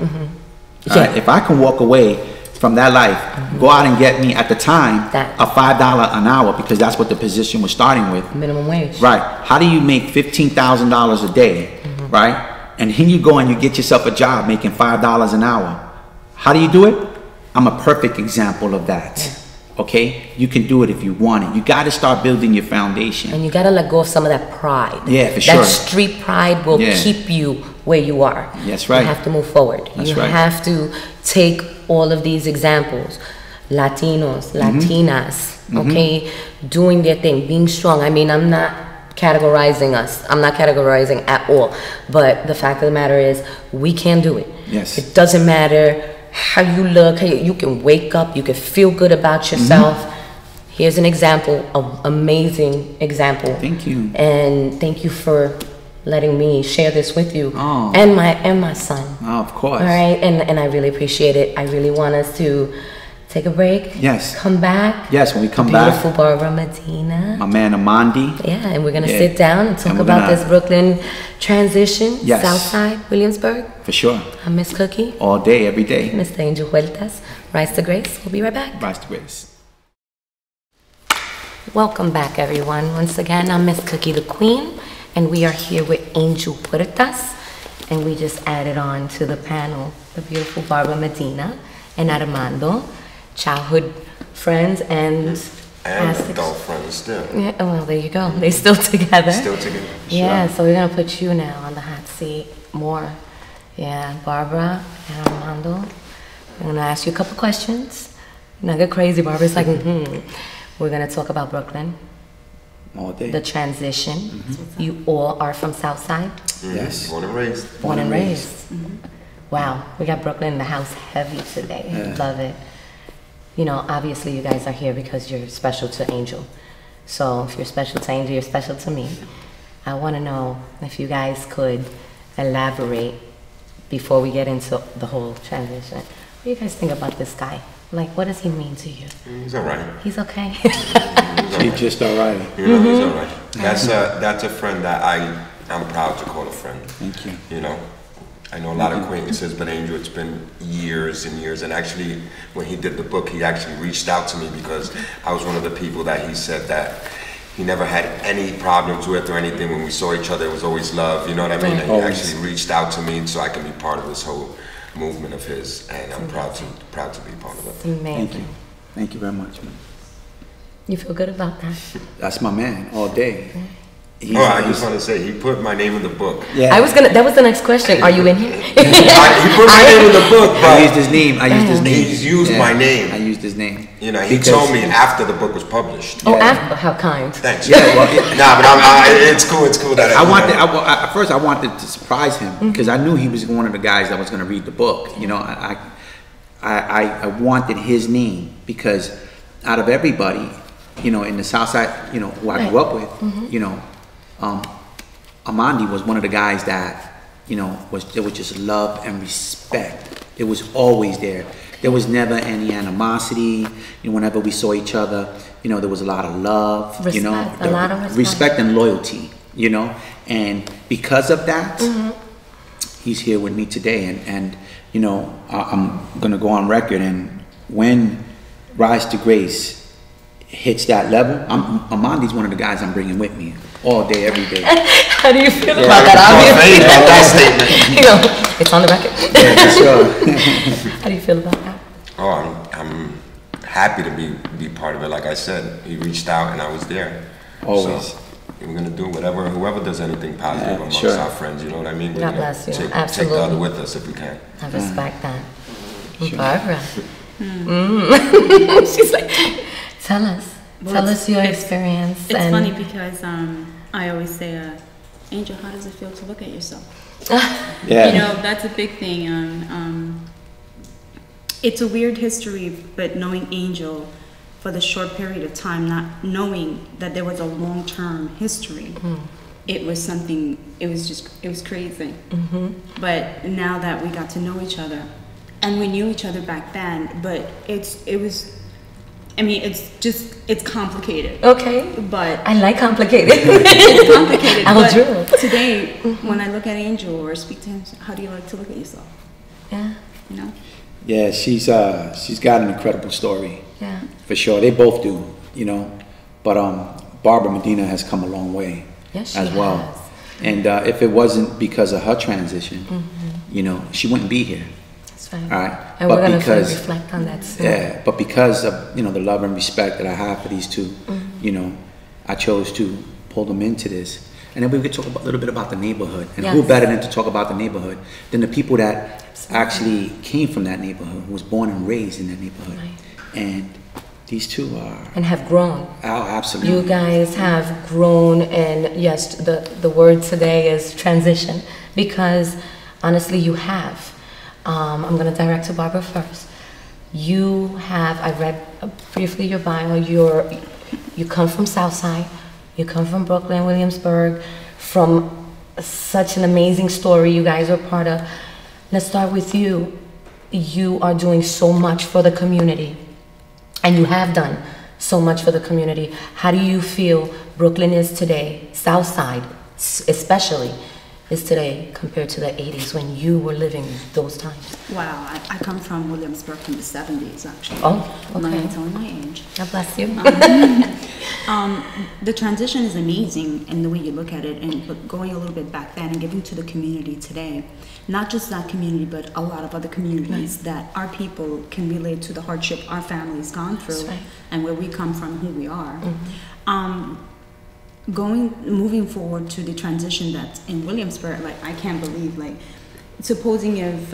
Yeah. if I can walk away from that life, go out and get me at the time a $5 an hour, because that's what the position was starting with. Minimum wage. Right. How do you make $15,000 a day, right? And here you go and you get yourself a job making $5 an hour. How do you do it? I'm a perfect example of that. Okay? You can do it if you want it. You got to start building your foundation. And you got to let go of some of that pride. Yeah, for sure. That street pride will keep you where you are. That's right. You have to move forward. That's you right. have to take all of these examples, Latinos, Latinas, okay, doing their thing, being strong. I mean, I'm not categorizing us. I'm not categorizing at all. But the fact of the matter is, we can do it. Yes. It doesn't matter how you look. You can wake up. You can feel good about yourself. Here's an example, an amazing example. Thank you. And thank you for letting me share this with you and my son. Oh, of course. All right, and I really appreciate it. I really want us to take a break. Yes. Come back. Yes, when we come back. Beautiful Barbara Medina. My man Amandi. Yeah, and we're gonna sit down and talk about this Brooklyn transition. Yes. Southside, Williamsburg. For sure. I'm Miss Cookie. All day, every day. Mr. Angel Huertas. Rise to Grace. We'll be right back. Rise to grace. Welcome back, everyone. Once again, I'm Miss Cookie the Queen, and we are here with Angel Huertas, and we just added on to the panel the beautiful Barbara Medina and Armando, childhood friends and adult friends still. Yeah, well, there you go. They still together. Still together. Yeah, so we're gonna put you now on the hot seat more. Yeah, Barbara and Armando. I'm gonna ask you a couple questions. Not get crazy, Barbara. It's like, We're gonna talk about Brooklyn. All day. The transition. You all are from Southside? Yes. Born and raised. Born and raised. Wow, we got Brooklyn in the house heavy today. Love it. You know, obviously you guys are here because you're special to Angel. So if you're special to Angel, you're special to me. I want to know if you guys could elaborate before we get into the whole transition. What do you guys think about this guy? Like, what does he mean to you? He's all right. He's okay. He's just all right. You know, he's all right. That's a friend that I'm proud to call a friend. Thank you. You know, I know a lot of acquaintances, but Angel, it's been years and years. And actually, when he did the book, he actually reached out to me because I was one of the people that he said that he never had any problems with or anything. When we saw each other, it was always love. You know what I mean? And he actually reached out to me so I can be part of this whole movement of his, and I'm proud to be part of it. Amazing. Thank you. Thank you very much, man. You feel good about that? That's my man all day. I just want to say, he put my name in the book. Yeah. That was the next question. Are you in here? He put my name in the book, but I used his name. He's used my name. I used his name. You know, he told me after the book was published. Oh, after, how kind. Thanks. Yeah, well, Nah, but it's cool that at first I wanted to surprise him because I knew he was one of the guys that was going to read the book. You know, I wanted his name because out of everybody, you know, in the South Side, you know, who I grew up with, you know, Amandi was one of the guys that, you know, there was just love and respect. It was always there. There was never any animosity. You know, whenever we saw each other, you know, there was a lot of love. Respect, you know, a lot of respect. Respect and loyalty. You know, and because of that, he's here with me today. And you know, I'm gonna go on record. And when Rise to Grace hits that level, Amandi's one of the guys I'm bringing with me all day, every day. How do you feel about that? About that statement. You know, it's on the record. Yeah, sure. How do you feel about that? Oh, I'm happy to be part of it. Like I said, he reached out and I was there. Always. So we're gonna do whoever does anything positive amongst our friends. You know what I mean? God bless you. Take Absolutely. the other with us if we can. I respect that. Sure. Barbara. She's like, tell us your experience. It's funny because I always say, Angel, how does it feel to look at yourself? Yeah. You know, that's a big thing. It's a weird history, but knowing Angel for the short period of time, not knowing that there was a long-term history, it was something, it was crazy. But now that we got to know each other, and we knew each other back then, but it was I mean, it's complicated. Okay. But I like complicated. it's complicated. I'll but drill. Today, when I look at Angel or speak to him, how do you like to look at yourself? Yeah. You know? Yeah, she's got an incredible story. Yeah. For sure. They both do, you know. But Barbara Medina has come a long way Yes, she as well. has. And if it wasn't because of her transition, you know, she wouldn't be here. That's right. All right. And But we're gonna because- reflect on that soon. Yeah, but because of, you know, the love and respect that I have for these two, you know, I chose to pull them into this. And then we could talk a little bit about the neighborhood. And who Yes. better than to talk about the neighborhood than the people that actually came from that neighborhood, who was born and raised in that neighborhood. Right. And these two are, And have grown. oh, absolutely. You guys have grown, and yes, the word today is transition, because honestly, you have. I'm going to direct to Barbara first. You have, I read briefly your bio, you come from Southside, you come from Brooklyn, Williamsburg, from such an amazing story you guys are part of. Let's start with you. You are doing so much for the community, and you have done so much for the community. How do you feel Brooklyn is today, Southside especially, is today compared to the 80s when you were living those times? Wow, I come from Williamsburg from the 70s, actually. Oh, I'm not okay. even telling my age. God bless you. The transition is amazing in the way you look at it, but going a little bit back then and giving to the community today, not just that community, but a lot of other communities that our people can relate to the hardship our family's gone through, right. and where we come from, who we are. Moving forward to the transition that's in Williamsburg, like I can't believe, like, supposing if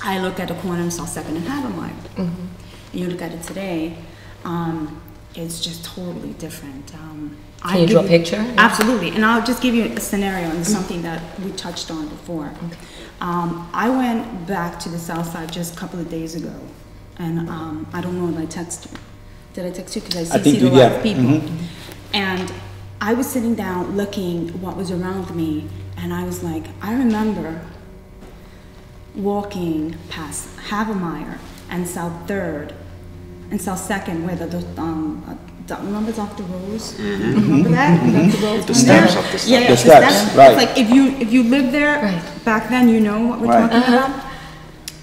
I look at a corner and saw Second and Havermeyer, and you look at it today, it's just totally different. Can you draw a picture? Absolutely, and I'll just give you a scenario, and it's something that we touched on before. I went back to the South Side just a couple of days ago, and I don't know if I texted you. Did I text you? Because I think CC'd a you lot did. of people. And I was sitting down looking what was around me, and I was like, I remember walking past Havermeyer and South 3rd and South 2nd, where remember Dr. Rose? Remember that? Dr. Rose The one steps there? up the steps. Yeah, The steps, right. It's like if you lived there Right. back then, you know what we're Right. talking about.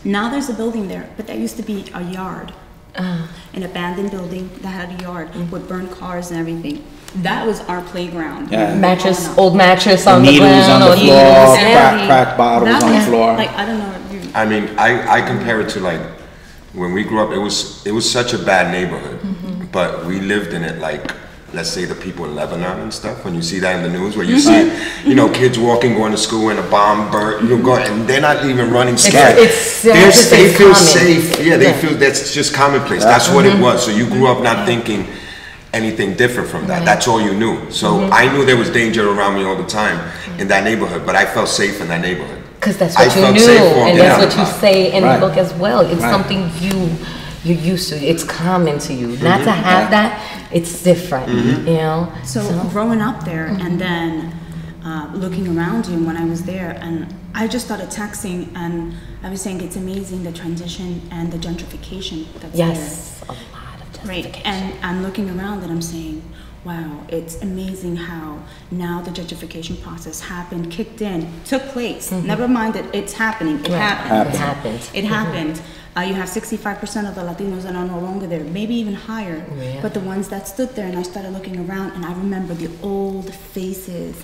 Now there's a building there, but that used to be a yard, an abandoned building that had a yard with burned cars and everything. That was our playground. Yeah. Mattress, Growing up. old mattress on the Needles ground. on the or floor, needles. crack bottles That on the was, floor. Like, I don't know if you. I mean, I compare it to like when we grew up. It was such a bad neighborhood, but we lived in it like, let's say the people in Lebanon and stuff. When you see that in the news, where you see, you know, kids walking going to school and a bomb burnt, you go, and they're not even running scared. They feel common. safe. Yeah, they feel that's just commonplace. That's what it was. So you grew up not thinking anything different from that. Right. That's all you knew. So I knew there was danger around me all the time in that neighborhood, but I felt safe in that neighborhood. Because that's I what you felt knew, safe walking and that's out. what you say in Right. the book as well. It's Right. something you're used to. It's common to you. Not to have that, it's different. You know. So growing up there and then looking around you when I was there, and I just started texting, and I was saying it's amazing the transition and the gentrification that's Yes, a lot of there. Right, justification. and I'm looking around and I'm saying, wow, it's amazing how now the gentrification process happened, kicked in, took place. Never mind that it's happening, it Right. happened. It happened. It happened. You have 65% of the Latinos that are no longer there, maybe even higher. Yeah. But the ones that stood there, and I started looking around, and I remember the old faces,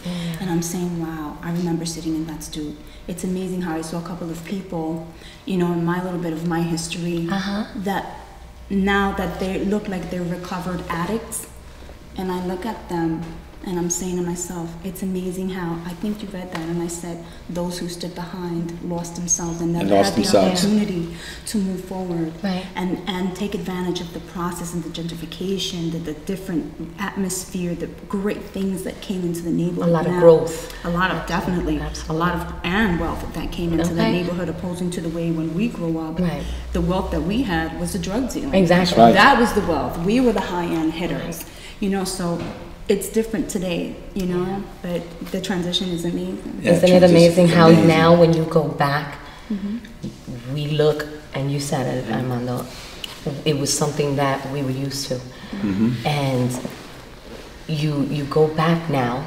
and I'm saying, wow, I remember sitting in that stoop. It's amazing how I saw a couple of people, you know, in my little bit of my history, that now that they look like they're recovered addicts, and I look at them, and I'm saying to myself, it's amazing how, I think you read that, and I said, those who stood behind lost themselves and never lost had the themselves. opportunity to move forward Right. and take advantage of the process and the gentrification, the different atmosphere, the great things that came into the neighborhood. A lot of now. growth. A lot of, definitely, Absolutely. a lot of, and wealth that came into the Okay. neighborhood, opposing to the way when we grew up, Right. the wealth that we had was the drug dealing. Exactly. Right. That was the wealth. We were the high-end hitters, you know, so it's different today, you know, but the transition is amazing. Yeah, Isn't it transition amazing is how amazing. now when you go back, we look, and you said it, Armando, it was something that we were used to. And you go back now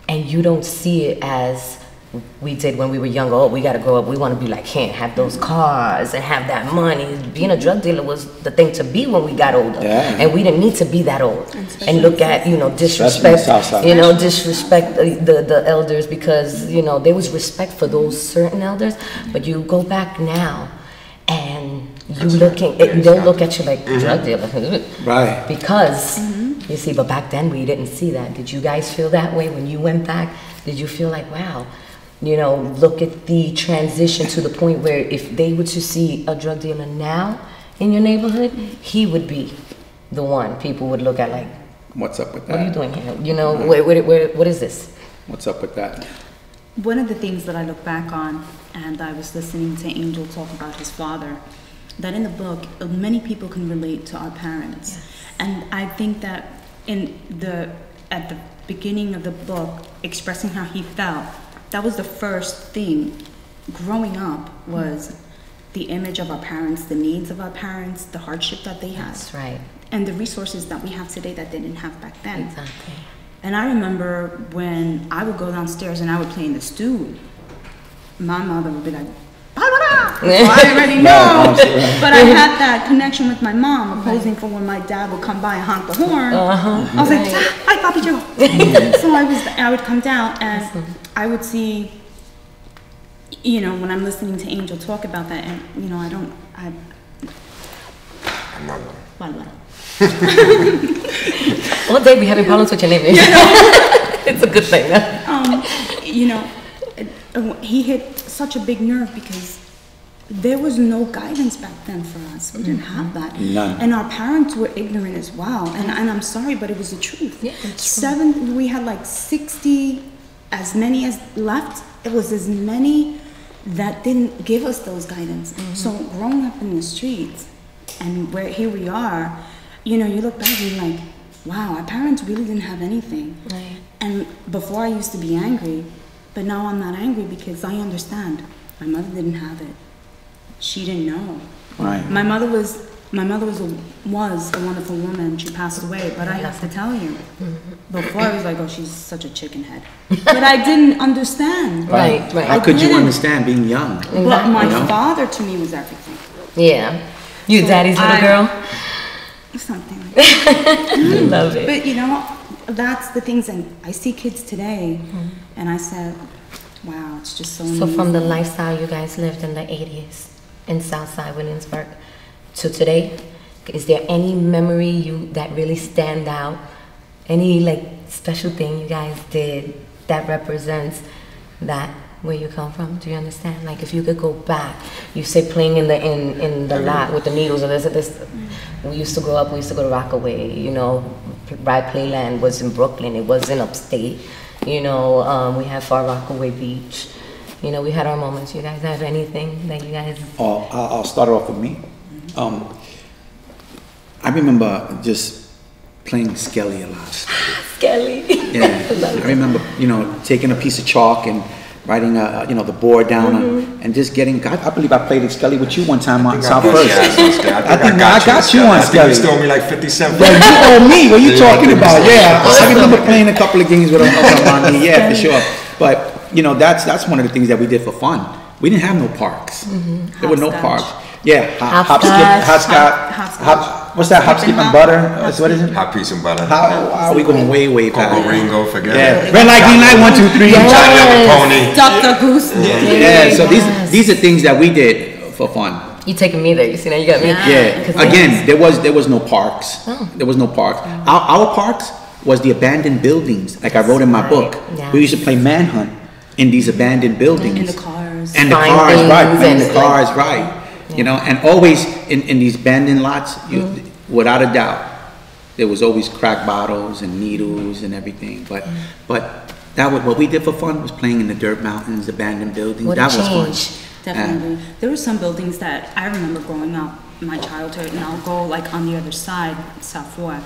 and you don't see it as we did when we were younger. Oh, we got to grow up. We want to be like him, have those cars and have that money. Being a drug dealer was the thing to be when we got older. And we didn't need to be that old. And look at, disrespect, disrespect the elders, because, there was respect for those certain elders. But you go back now and you they'll look at you like drug dealer. Right. Because, you see, but back then we didn't see that. Did you guys feel that way when you went back? Did you feel like, wow, look at the transition to the point where if they were to see a drug dealer now in your neighborhood, he would be the one people would look at like, what's up with that? What are you doing here? What is this? What's up with that? One of the things that I look back on, and I was listening to Angel talk about his father, that in the book, many people can relate to our parents. Yes. And I think that at the beginning of the book, expressing how he felt, that was the first thing growing up, was the image of our parents, the needs of our parents, the hardship that they had. That's right. And the resources that we have today that they didn't have back then. Exactly. And I remember when I would go downstairs and I would play in the stew, my mother would be like, Barbara! So I already know. But I had that connection with my mom, opposing for when my dad would come by and honk the horn. I was like, hi, Papi Joe. So I would come down and I would see, when I'm listening to Angel talk about that, and, I'm not Barbara. One day we having problems with your name. It's a good thing. He hit such a big nerve because there was no guidance back then for us. We didn't have that. None. And our parents were ignorant as well. And I'm sorry, but it was the truth. Yeah, we had like 60, as many as left. It was as many that didn't give us those guidance. So growing up in the streets, and here we are, you look back and you're like, wow, our parents really didn't have anything. Right. And before I used to be angry, but now I'm not angry because I understand. My mother didn't have it. She didn't know. Right. My mother was a wonderful woman. She passed away, but I have to tell you, before I was like, oh, she's such a chicken head. But I didn't understand. Right. How could you understand being young? But my father to me was everything. Yeah. You daddy's little girl? Something like that. I love it. But that's the things, and I see kids today, and I said, wow, it's just so amazing. So from the lifestyle you guys lived in the 80s in Southside Williamsburg to today, is there any memory that really stand out? Any special thing you guys did that represents that where you come from? Do you understand? If you could go back, you say playing in the lot with the needles, or this. We used to grow up. We used to go to Rockaway. Ride Playland was in Brooklyn. It was in upstate. We had Far Rockaway Beach. We had our moments. You guys have anything that you guys? Oh, I'll start off with me. I remember just playing Skelly a lot. Skelly. Yeah, I remember taking a piece of chalk and writing the board down and just getting. I believe I played Skelly with you one time on South First. I got you on Skelly. You stole me like 50 cents. Yeah, you owe me. What are you talking about? Yeah, I remember playing a couple of games with Armani. Yeah, for sure. But that's one of the things that we did for fun. We didn't have no parks. There were no parks. Yeah, hopscotch. What's that? Hopscotch and butter? What is it? Hot piece and butter. Wow, we going way past. Coco Ringo, forget it. Red light, green light, 1, 2, 3. Pony. Dr. Goose. Yeah. So these are things that we did for fun. You taking me there? You see now you got me. Yeah. Again, there was no parks. There was no parks. Our parks was the abandoned buildings, like I wrote in my book. We used to play manhunt in these abandoned buildings. In the cars. And the cars, right? Playing the cars, right? And always in these abandoned lots, without a doubt, there was always crack bottles and needles and everything. But that was what we did for fun, was playing in the dirt mountains, abandoned buildings. That was fun. Definitely. There were some buildings that I remember growing up, my childhood, and I'll go on the other side, South Fork,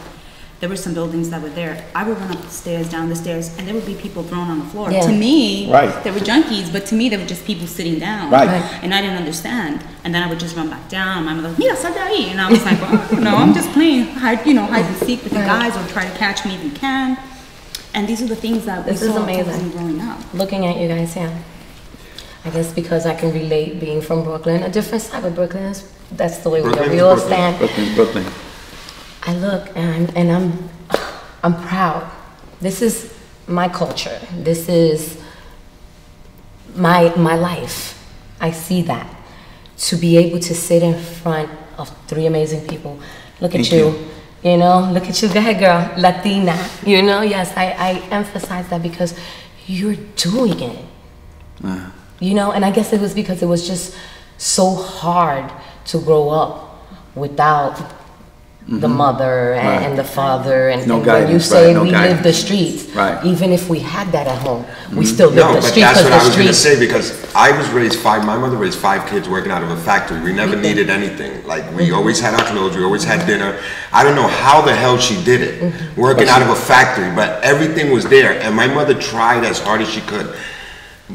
there were some buildings that were there. I would run up the stairs, down the stairs, and there would be people thrown on the floor. Yeah. To me, Right. they were junkies, but to me, they were just people sitting down. Right. And I didn't understand. And then I would just run back down. My mother was, mira, sal de ahí. And I was like, well, no, I'm just playing hide and seek with the guys, or try to catch me if you can. And these are the things that This we is saw amazing. growing up. Looking at you guys, yeah. I guess because I can relate being from Brooklyn, a different side of Brooklyn. That's the way we Brooklyn are. is We all Brooklyn. stand. Brooklyn. I look and I'm proud. This is my culture. This is my life. I see that. To be able to sit in front of 3 amazing people. Look at Thank you. you. You know, look at you. Go ahead, girl. Latina. You know, yes, I emphasize that because you're doing it. You know, and I guess it was because it was just so hard to grow up without the mother and the father, and, No and when you guidance, say right, no we live guidance. the streets, Right. even if we had that at home, we still live No, the but streets that's because what I the was going to streets. say, because I was raised my mother raised 5 kids working out of a factory. We never needed anything. Like, we always had our clothes, we always had dinner. I don't know how the hell she did it, working out of a factory, but everything was there. And my mother tried as hard as she could.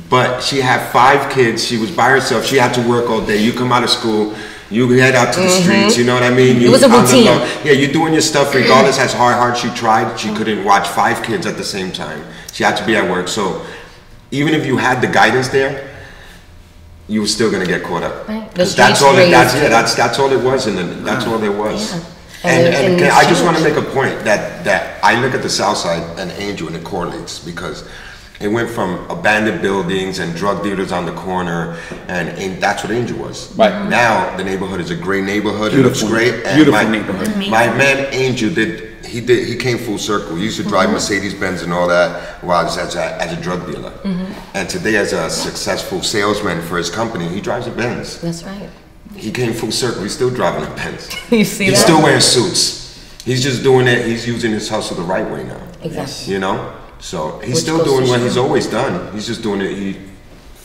But she had 5 kids, she was by herself, she had to work all day. You come out of school, you head out to the streets, you know what I mean? It was a on the routine. low. Yeah, you're doing your stuff regardless as hard she tried. She couldn't watch 5 kids at the same time. She had to be at work. So even if you had the guidance there, you were still gonna get caught up. Right. The Because that's streets all it, raised you. that's all it was, and that's all there was. Yeah. And And I just it's want to huge. make a point that I look at the South Side and Angel, and it correlates, because it went from abandoned buildings and drug dealers on the corner, and that's what Angel was. Right. Now the neighborhood is a great neighborhood. Beautiful. It looks great. And Beautiful my, neighborhood. My man Angel he came full circle. He used to drive Mercedes Benz and all that while as a drug dealer. And today, as a successful salesman for his company, he drives a Benz. That's right. He came full circle. He's still driving a Benz. You see He's that? still wearing suits. He's just doing it. He's using his hustle the right way now. Exactly. You know? So he's Which still goes doing to what show. he's always done. He's just doing it. He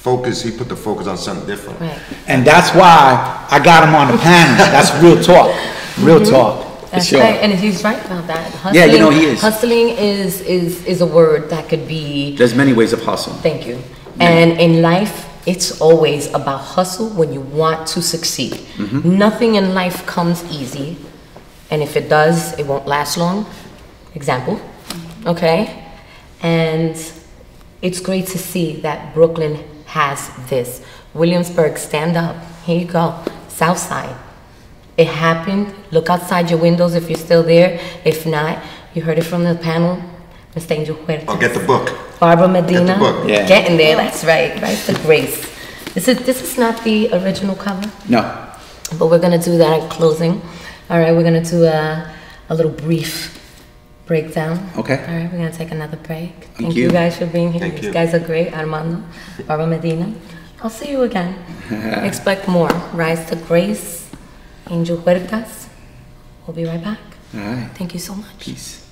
put the focus on something different. Right. And that's why I got him on the panel. That's real talk. Real talk. For That's sure. right, and he's right about that. Hustling, Yeah, you know he is. Hustling is a word that could be. There's many ways of hustle. Thank you. And in life, it's always about hustle when you want to succeed. Mm-hmm. Nothing in life comes easy, and if it does, it won't last long. Example, okay? And it's great to see that Brooklyn has this. Williamsburg, stand up. Here you go. South Side. It happened. Look outside your windows if you're still there. If not, you heard it from the panel. Mr. Angel Huertas. I'll get the book. Barbara Medina. Get the book. Yeah. Getting there, that's right. Right to Grace. This is not the original cover, No. but we're gonna do that at closing. All right, we're gonna do a little brief breakdown. Okay. All right, we're gonna take another break. Thank you. you guys for being here. Thank These you. guys are great. Armando, Barbara Medina. I'll see you again. Expect more. Rise to Grace, Angel Huertas. We'll be right back. All right. Thank you so much. Peace.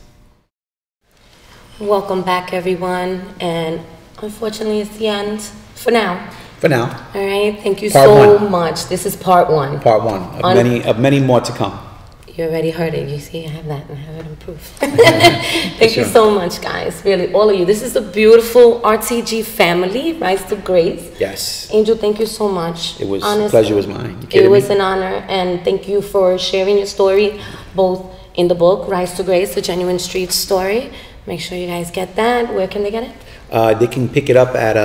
Welcome back, everyone. And unfortunately, it's the end for now. For now, All right. Thank you Part so one. much. This is part one. part one of many more to come. You already heard it. You see, I have that. I have it in proof. Thank you so much, guys. Really, all of you. This is a beautiful RTG family. Rise to Grace. Yes. Angel, thank you so much. It was Honestly, pleasure was mine. You It kidding was me? an honor, and thank you for sharing your story, both in the book Rise to Grace, the genuine street story. Make sure you guys get that. Where can they get it? They can pick it up at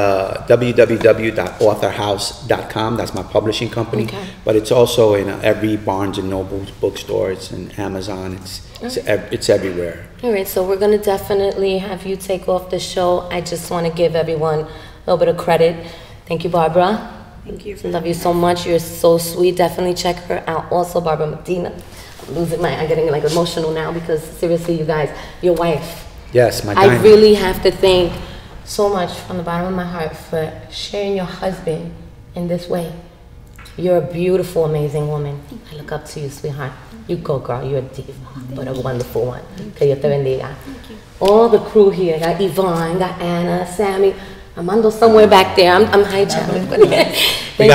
www.authorhouse.com. That's my publishing company. Okay. But it's also in every Barnes and Noble bookstore. It's in Amazon. It's everywhere. All right, so we're going to definitely have you take off the show. I just want to give everyone a little bit of credit. Thank you, Barbara. Thank you. I love you so much. You're so sweet. Definitely check her out. Also, Barbara Medina. I'm getting like emotional now because seriously, you guys, your wife. Yes, my I diamond. really have to thank so much from the bottom of my heart for sharing your husband in this way. You're a beautiful, amazing woman. I look up to you, sweetheart. You go, girl. You're a diva, but a wonderful one. Que Dios te bendiga. All the crew here. Got Yvonne, got Anna, Sammy. Armando somewhere back there. I'm hijacking. We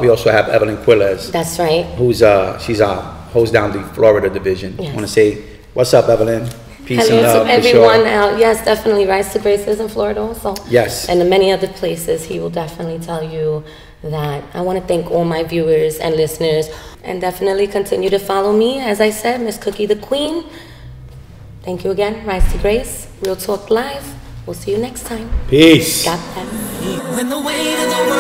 also have Evelyn Quiles, That's right. who's she's holds down the Florida division. Yes. I want to say What's up, Evelyn? Peace Hello and love, to for everyone sure. out. Yes, definitely. Rise to Grace is in Florida also. Yes. And in many other places, he will definitely tell you that. I want to thank all my viewers and listeners, and definitely continue to follow me. As I said, Miss Cookie the Queen. Thank you again. Rise to Grace. Real Talk Live. We'll see you next time. Peace. God bless. When the weight of the